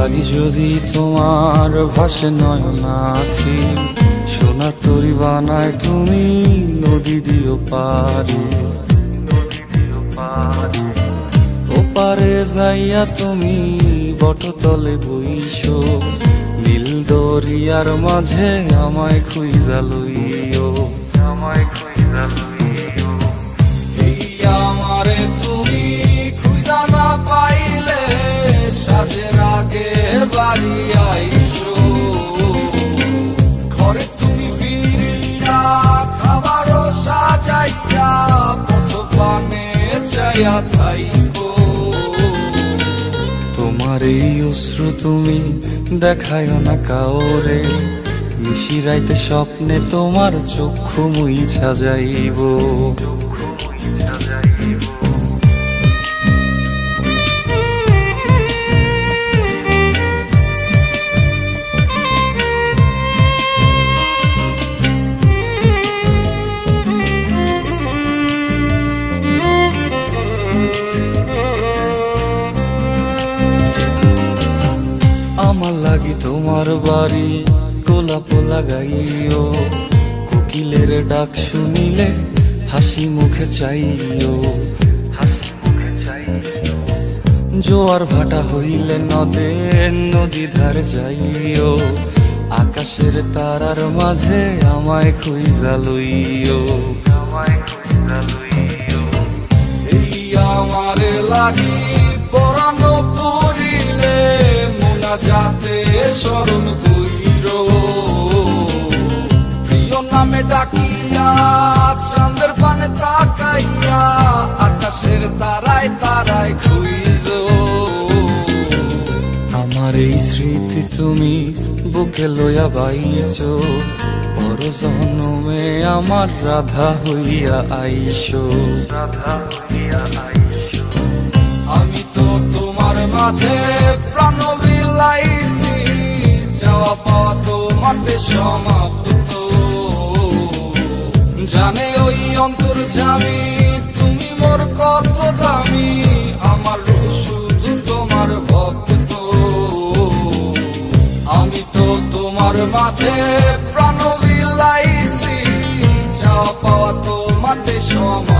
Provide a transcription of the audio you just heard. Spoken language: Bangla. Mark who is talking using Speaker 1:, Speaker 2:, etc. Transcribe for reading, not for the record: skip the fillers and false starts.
Speaker 1: লাগি যদি তোমার ভাসে নয়নাখি, সোনার তরি বানায় তুমি নদী দিও পারে। ওপারে যাইয়া তুমি বটতলে বইসো, নীল দরিয়ার মাঝে আমায় খুঁজা লইও, আমায় খুঁজা লইও। এই আমারে তুমি খুঁজা না পাইলে সাজের আগে বাড়ি আইসো, ঘরে তুমি ফিরিয়া খাবারও সাজাইয়া পথ পানে চাইয়া থাইকো। তোমার এই অশ্রু তুমি দেখায়ও না কাওরে, নিশিরাইতে স্বপ্নে তোমার চক্ষু মুইছা যাইব। আমার লাগি তোমার বাড়ি গোলাপ লাগাইও, কোকিলের ডাক শুনিলে হাসি মুখে চাইও, হাসি মুখে চাইও। জোয়ার ভাটা হইলে নদে নদী ধার যাইও, আকাশের তারার মাঝে আমায় খুঁজা লইও, আমায় খুঁজা লইও। এই আমারে লাগি পরানো পড়িলে যাতে স্মরণ কইরো, প্রিয় নামে ডাকিয়া চাঁদের পানে তাকাইয়া আকাশের তারায় তারায় খুঁজো। আমার এই স্মৃতি তুমি বুকে লইয়া বাইছো, বড় জনমে আমার রাধা হইয়া আইসো, রাধা হইয়া আইসো। আমি তো তোমার মাঝে প্রাণ বিলাইছি, যাওয়া পাওয়া তোমাতে সমাপ্ত। জানে ওই অন্তর্যামী তুমি মোর কত দামি, আমার রূহ শুধু তোমার ভক্ত। আমি তো তোমার মাঝে প্রাণ বিলাইছি, যাওয়া পাওয়া তোমাতে সমাপ্ত।